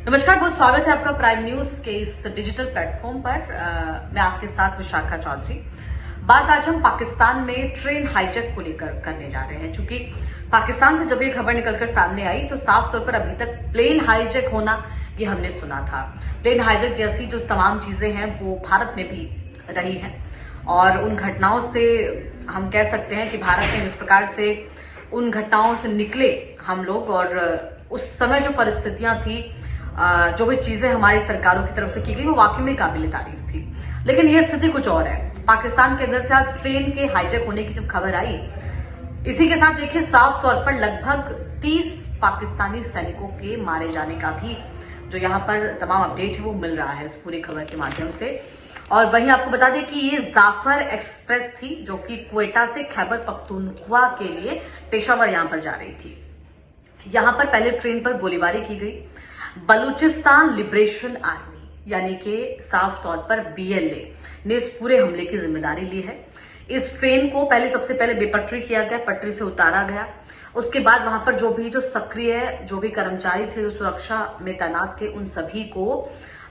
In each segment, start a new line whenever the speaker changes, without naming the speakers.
नमस्कार, बहुत स्वागत है आपका प्राइम न्यूज के इस डिजिटल प्लेटफॉर्म पर। मैं आपके साथ विशाखा चौधरी। बात आज हम पाकिस्तान में ट्रेन हाईजैक को लेकर करने जा रहे हैं। चूंकि पाकिस्तान से जब ये खबर निकलकर सामने आई तो साफ तौर पर अभी तक प्लेन हाईजैक होना ये हमने सुना था। प्लेन हाईजैक जैसी जो तमाम चीजें हैं वो भारत में भी रही हैं और उन घटनाओं से हम कह सकते हैं कि भारत ने जिस प्रकार से उन घटनाओं से निकले हम लोग, और उस समय जो परिस्थितियां थी, जो भी चीजें हमारी सरकारों की तरफ से की गई वो वाकई में काबिल तारीफ थी। लेकिन ये स्थिति कुछ और है। पाकिस्तान के अंदर से आज ट्रेन के हाईजैक होने की जब खबर आई, इसी के साथ देखिए साफ तौर पर लगभग 30 पाकिस्तानी सैनिकों के मारे जाने का भी जो यहाँ पर तमाम अपडेट है वो मिल रहा है इस पूरी खबर के माध्यम से। और वहीं आपको बता दें कि ये जाफर एक्सप्रेस थी जो कि क्वेटा से खैबर पख्तूनख्वा के लिए पेशावर यहां पर जा रही थी। यहां पर पहले ट्रेन पर गोलीबारी की गई। बलूचिस्तान लिबरेशन आर्मी यानी कि साफ तौर पर बीएलए ने इस पूरे हमले की जिम्मेदारी ली है। इस ट्रेन को सबसे पहले बेपटरी किया गया, पटरी से उतारा गया। उसके बाद वहां पर जो सक्रिय जो भी कर्मचारी थे, जो सुरक्षा में तैनात थे, उन सभी को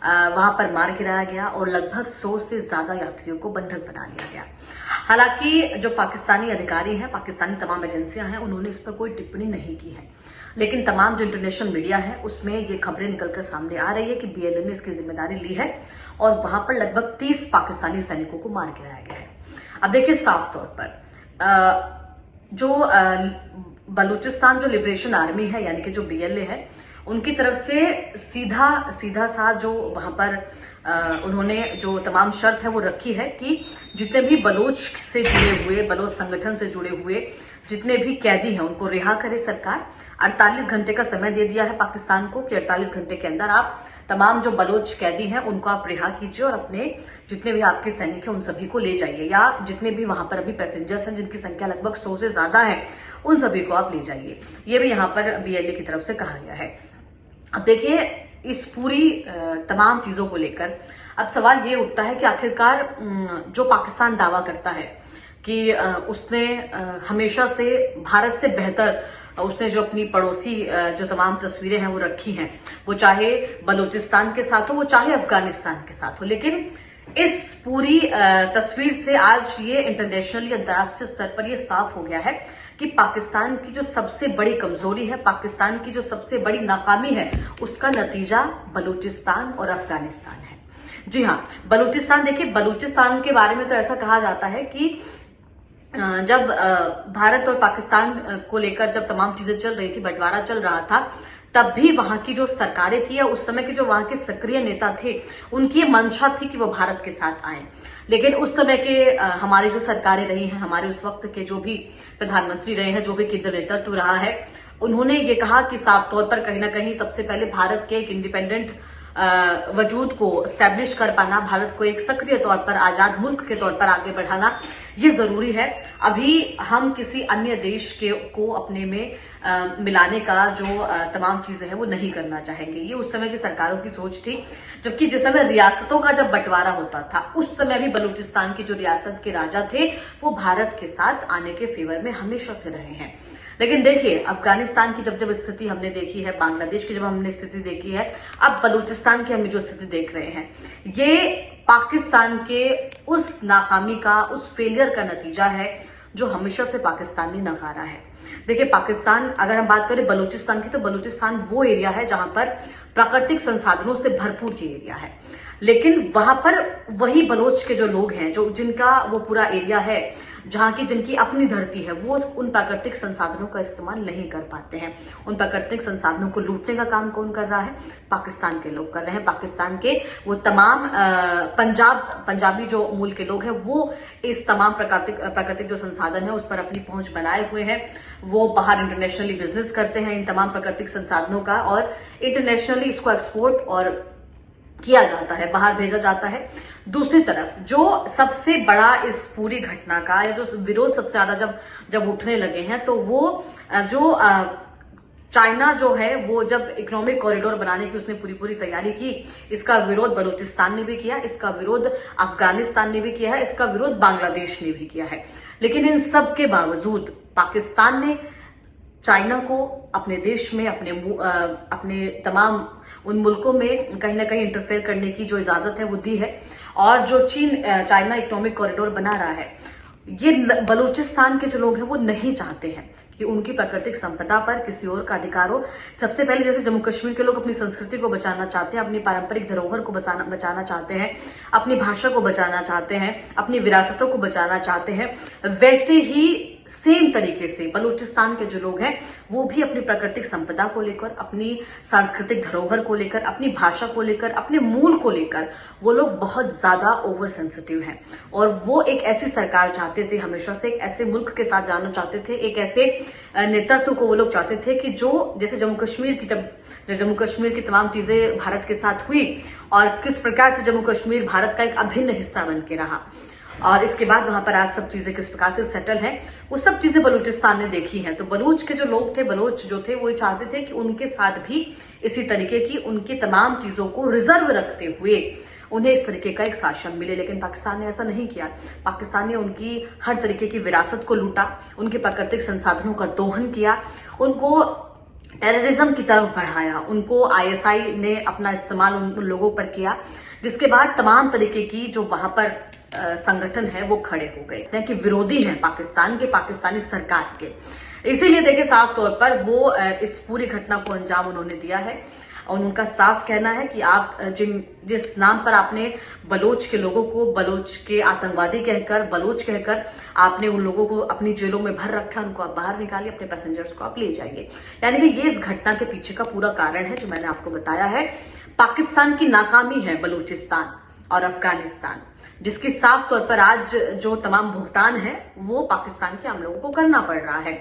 वहां पर मार गिराया गया और लगभग 100 से ज्यादा यात्रियों को बंधक बना लिया गया। हालांकि जो पाकिस्तानी अधिकारी हैं, पाकिस्तानी तमाम एजेंसियां हैं, उन्होंने इस पर कोई टिप्पणी नहीं की है। लेकिन तमाम जो इंटरनेशनल मीडिया है उसमें ये खबरें निकलकर सामने आ रही है कि बीएलए ने इसकी जिम्मेदारी ली है और वहां पर लगभग 30 पाकिस्तानी सैनिकों को मार गिराया गया है। अब देखिए साफ तौर पर जो बलूचिस्तान जो लिबरेशन आर्मी है यानी कि जो बीएलए है, उनकी तरफ से सीधा सा जो वहां पर उन्होंने जो तमाम शर्त है वो रखी है कि जितने भी बलोच से जुड़े हुए, बलोच संगठन से जुड़े हुए जितने भी कैदी हैं उनको रिहा करे सरकार। 48 घंटे का समय दे दिया है पाकिस्तान को कि 48 घंटे के अंदर आप तमाम जो बलोच कैदी हैं उनको आप रिहा कीजिए और अपने जितने भी आपके सैनिक हैं उन सभी को ले जाइए, या जितने भी वहां पर अभी पैसेंजर्स हैं जिनकी संख्या लगभग 100 से ज्यादा है उन सभी को आप ले जाइए। ये भी यहाँ पर बीएलए की तरफ से कहा गया है। अब देखिए इस पूरी तमाम चीजों को लेकर अब सवाल ये उठता है कि आखिरकार जो पाकिस्तान दावा करता है कि उसने हमेशा से भारत से बेहतर उसने जो अपनी पड़ोसी जो तमाम तस्वीरें हैं वो रखी हैं, वो चाहे बलूचिस्तान के साथ हो, वो चाहे अफगानिस्तान के साथ हो। लेकिन इस पूरी तस्वीर से आज ये इंटरनेशनली, अंतर्राष्ट्रीय स्तर पर ये साफ हो गया है कि पाकिस्तान की जो सबसे बड़ी कमजोरी है, पाकिस्तान की जो सबसे बड़ी नाकामी है, उसका नतीजा बलूचिस्तान और अफगानिस्तान है। जी हाँ, बलूचिस्तान देखिए, बलूचिस्तान के बारे में तो ऐसा कहा जाता है कि जब भारत और पाकिस्तान को लेकर जब तमाम चीजें चल रही थी, बंटवारा चल रहा था, तब भी वहां की जो सरकारें थी या उस समय के जो वहां के सक्रिय नेता थे, उनकी ये मंशा थी कि वो भारत के साथ आए। लेकिन उस समय के हमारी जो सरकारें रही हैं, हमारे उस वक्त के जो भी प्रधानमंत्री रहे हैं, जो भी केंद्र नेतृत्व रहा है, उन्होंने ये कहा कि साफ तौर पर कहीं ना कहीं सबसे पहले भारत के एक इंडिपेंडेंट वजूद को स्टैब्लिश कर पाना, भारत को एक सक्रिय तौर पर आजाद मुल्क के तौर पर आगे बढ़ाना ये जरूरी है। अभी हम किसी अन्य देश को अपने में मिलाने का जो तमाम चीजें हैं वो नहीं करना चाहेंगे। ये उस समय की सरकारों की सोच थी। जबकि जिस समय रियासतों का जब बंटवारा होता था उस समय भी बलूचिस्तान की जो रियासत के राजा थे वो भारत के साथ आने के फेवर में हमेशा से रहे हैं। लेकिन देखिए अफगानिस्तान की जब स्थिति हमने देखी है, बांग्लादेश की जब हमने स्थिति देखी है, अब बलूचिस्तान की हम जो स्थिति देख रहे हैं, ये पाकिस्तान के उस नाकामी का, उस फेलियर का नतीजा है जो हमेशा से पाकिस्तान ने नकारा है। देखिए पाकिस्तान, अगर हम बात करें बलूचिस्तान की, तो बलूचिस्तान वो एरिया है जहां पर प्राकृतिक संसाधनों से भरपूर ये एरिया है। लेकिन वहां पर वही बलोच के जो लोग हैं, जो जिनका वो पूरा एरिया है, जहां की जिनकी अपनी धरती है, वो उन प्राकृतिक संसाधनों का इस्तेमाल नहीं कर पाते हैं। उन प्राकृतिक संसाधनों को लूटने का काम कौन कर रहा है? पाकिस्तान के लोग कर रहे हैं। पाकिस्तान के वो तमाम पंजाबी जो मूल के लोग हैं वो इस तमाम प्राकृतिक जो संसाधन है उस पर अपनी पहुंच बनाए हुए हैं। वो बाहर इंटरनेशनली बिजनेस करते हैं इन तमाम प्राकृतिक संसाधनों का और इंटरनेशनली इसको एक्सपोर्ट और किया जाता है, बाहर भेजा जाता है। दूसरी तरफ जो सबसे बड़ा इस पूरी घटना का या जो विरोध सबसे ज्यादा जब उठने लगे हैं, तो वो जो चाइना जो है वो जब इकोनॉमिक कॉरिडोर बनाने की उसने पूरी तैयारी की, इसका विरोध बलूचिस्तान ने भी किया, इसका विरोध अफगानिस्तान ने भी किया है, इसका विरोध बांग्लादेश ने भी किया है। लेकिन इन सब के बावजूद पाकिस्तान ने चाइना को अपने देश में अपने तमाम उन मुल्कों में कहीं ना कहीं इंटरफेयर करने की जो इजाजत है वो दी है। और जो चीन चाइना इकोनॉमिक कॉरिडोर बना रहा है, ये बलूचिस्तान के जो लोग हैं वो नहीं चाहते हैं कि उनकी प्राकृतिक संपदा पर किसी और का अधिकार हो। सबसे पहले जैसे जम्मू कश्मीर के लोग अपनी संस्कृति को बचाना चाहते हैं, अपनी पारंपरिक धरोहर को बचाना चाहते हैं, अपनी भाषा को बचाना चाहते हैं, अपनी विरासतों को बचाना चाहते हैं, वैसे ही सेम तरीके से बलूचिस्तान के जो लोग हैं वो भी अपनी प्राकृतिक संपदा को लेकर, अपनी सांस्कृतिक धरोहर को लेकर, अपनी भाषा को लेकर, अपने मूल को लेकर वो लोग बहुत ज्यादा ओवर सेंसिटिव हैं। और वो एक ऐसी सरकार चाहते थे, हमेशा से एक ऐसे मुल्क के साथ जाना चाहते थे, एक ऐसे नेतृत्व को वो लोग चाहते थे कि जो जैसे जम्मू कश्मीर की तमाम चीजें भारत के साथ हुई और किस प्रकार से जम्मू कश्मीर भारत का एक अभिन्न हिस्सा बन के रहा, और इसके बाद वहां पर आज सब चीजें किस प्रकार से सेटल हैं, वो सब चीजें बलूचिस्तान ने देखी हैं। तो बलूच के जो लोग थे, बलोच जो थे, वो ये चाहते थे कि उनके साथ भी इसी तरीके की उनकी तमाम चीजों को रिजर्व रखते हुए उन्हें इस तरीके का एक शासन मिले। लेकिन पाकिस्तान ने ऐसा नहीं किया। पाकिस्तान ने उनकी हर तरीके की विरासत को लूटा, उनके प्राकृतिक संसाधनों का दोहन किया, उनको टेररिज्म की तरफ बढ़ाया, उनको ISI ने अपना इस्तेमाल उन लोगों पर किया, जिसके बाद तमाम तरीके की जो वहां पर संगठन है वो खड़े हो गए कि विरोधी हैं पाकिस्तान के, पाकिस्तानी सरकार के। इसीलिए देखिए साफ तौर पर वो इस पूरी घटना को अंजाम उन्होंने दिया है। और उनका साफ कहना है कि आप जिस नाम पर आपने बलोच के लोगों को बलोच के आतंकवादी कहकर, बलोच कहकर आपने उन लोगों को अपनी जेलों में भर रखा, उनको आप बाहर निकालिए, अपने पैसेंजर्स को आप ले जाइए। यानी कि ये इस घटना के पीछे का पूरा कारण है जो मैंने आपको बताया है। पाकिस्तान की नाकामी है बलूचिस्तान और अफगानिस्तान, जिसकी साफ तौर पर आज जो तमाम भुगतान है वो पाकिस्तान के आम लोगों को करना पड़ रहा है।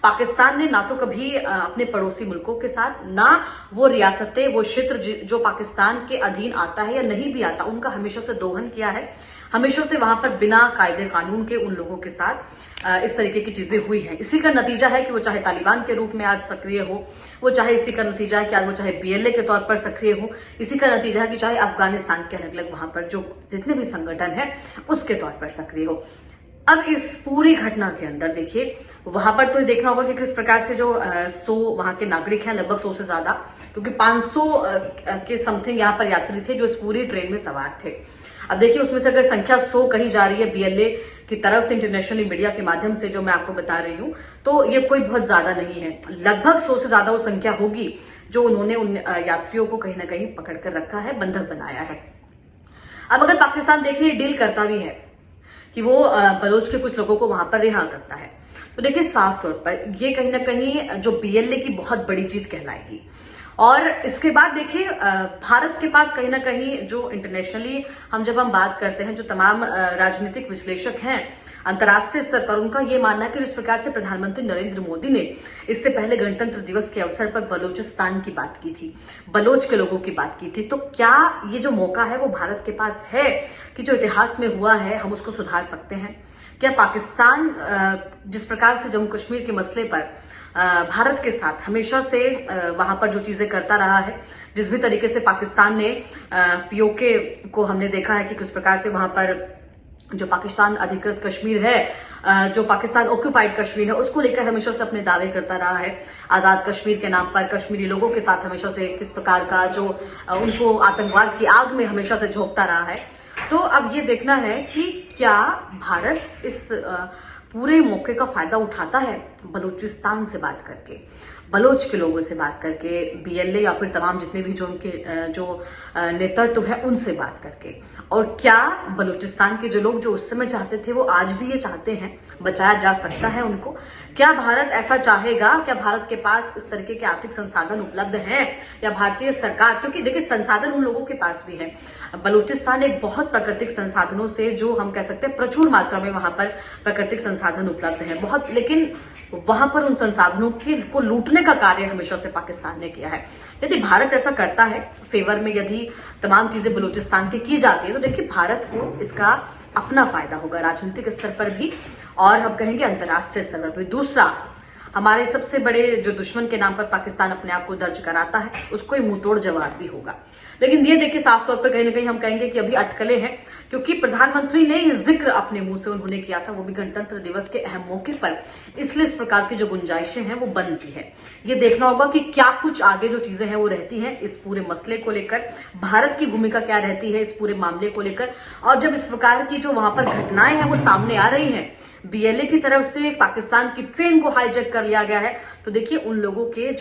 पाकिस्तान ने ना तो कभी अपने पड़ोसी मुल्कों के साथ, ना वो रियासतें, वो क्षेत्र जो पाकिस्तान के अधीन आता है या नहीं भी आता, उनका हमेशा से दोहन किया है। हमेशा से वहां पर बिना कायदे कानून के उन लोगों के साथ इस तरीके की चीजें हुई हैं। इसी का नतीजा है कि वो चाहे तालिबान के रूप में आज सक्रिय हो, वो चाहे इसी का नतीजा है कि आज वो चाहे BLA के तौर पर सक्रिय हो, इसी का नतीजा है कि चाहे अफगानिस्तान के अलग अलग वहां पर जो जितने भी संगठन है उसके तौर पर सक्रिय हो। अब इस पूरी घटना के अंदर देखिए, वहां पर तो देखना होगा कि किस प्रकार से जो 100 वहां के नागरिक हैं, लगभग 100 से ज्यादा, क्योंकि 500 के समथिंग यहाँ पर यात्री थे जो इस पूरी ट्रेन में सवार थे। अब देखिए उसमें से अगर संख्या 100 कही जा रही है BLA की तरफ से, इंटरनेशनल मीडिया के माध्यम से जो मैं आपको बता रही हूँ, तो ये कोई बहुत ज्यादा नहीं है। लगभग 100 से ज्यादा वो संख्या होगी जो उन्होंने उन यात्रियों को कहीं ना कहीं पकड़ कर रखा है, बंधक बनाया है। अब अगर पाकिस्तान देखिए डील करता भी है कि वो बलोच के कुछ लोगों को वहां पर रिहा करता है, तो देखिए साफ तौर पर ये कहीं ना कहीं जो BLA की बहुत बड़ी जीत कहलाएगी। और इसके बाद देखिए भारत के पास कहीं ना कहीं जो इंटरनेशनली जब हम बात करते हैं, जो तमाम राजनीतिक विश्लेषक हैं अंतर्राष्ट्रीय स्तर पर, उनका ये मानना है कि जिस प्रकार से प्रधानमंत्री नरेंद्र मोदी ने इससे पहले गणतंत्र दिवस के अवसर पर बलूचिस्तान की बात की थी, बलोच के लोगों की बात की थी, तो क्या ये जो मौका है वो भारत के पास है कि जो इतिहास में हुआ है हम उसको सुधार सकते हैं? क्या पाकिस्तान जिस प्रकार से जम्मू कश्मीर के मसले पर भारत के साथ हमेशा से वहां पर जो चीजें करता रहा है, जिस भी तरीके से पाकिस्तान ने POK को हमने देखा है कि किस प्रकार से वहां पर जो पाकिस्तान अधिकृत कश्मीर है, जो पाकिस्तान ऑक्यूपाइड कश्मीर है, उसको लेकर हमेशा से अपने दावे करता रहा है। आजाद कश्मीर के नाम पर कश्मीरी लोगों के साथ हमेशा से किस प्रकार का जो उनको आतंकवाद की आग में हमेशा से झोंकता रहा है। तो अब ये देखना है कि क्या भारत इस पूरे मौके का फायदा उठाता है बलूचिस्तान से बात करके, बलोच के लोगों से बात करके, BLA या फिर तमाम जितने भी जो उनके जो नेतृत्व है उनसे बात करके। और क्या बलूचिस्तान के जो लोग जो उस समय चाहते थे वो आज भी ये चाहते हैं, बचाया जा सकता है उनको? क्या भारत ऐसा चाहेगा? क्या भारत के पास इस तरीके के आर्थिक संसाधन उपलब्ध हैं? या भारतीय सरकार, क्योंकि देखिए संसाधन उन लोगों के पास भी है। बलूचिस्तान एक बहुत प्राकृतिक संसाधनों से, जो हम कह सकते हैं प्रचुर मात्रा में वहां पर प्राकृतिक संसाधन उपलब्ध है बहुत, लेकिन वहां पर उन संसाधनों को लूटने का कार्य हमेशा से पाकिस्तान ने किया है। यदि भारत ऐसा करता है फेवर में, यदि तमाम चीजें बलूचिस्तान की जाती है, तो देखिए भारत को इसका अपना फायदा होगा राजनीतिक स्तर पर भी, और हम कहेंगे अंतर्राष्ट्रीय स्तर पर भी। दूसरा, हमारे सबसे बड़े जो दुश्मन के नाम पर पाकिस्तान अपने आप को दर्ज कराता है, उसको ही मुंहतोड़ जवाब भी होगा। लेकिन ये देखिए साफ तौर पर कहीं ना कहीं हम कहेंगे कि अभी अटकलें हैं, क्योंकि प्रधानमंत्री ने ये जिक्र अपने मुंह से उन्होंने किया था, वो भी गणतंत्र दिवस के अहम मौके पर, इसलिए इस प्रकार की जो गुंजाइशें हैं वो बनती है। ये देखना होगा कि क्या कुछ आगे जो चीजें हैं वो रहती हैं इस पूरे मसले को लेकर, भारत की भूमिका क्या रहती है इस पूरे मामले को लेकर। और जब इस प्रकार की जो वहां पर घटनाएं हैं वो सामने आ रही हैं, बीएलए की तरफ से पाकिस्तान की ट्रेन को हाईजैक कर लिया गया है, तो देखिए उन लोगों के जो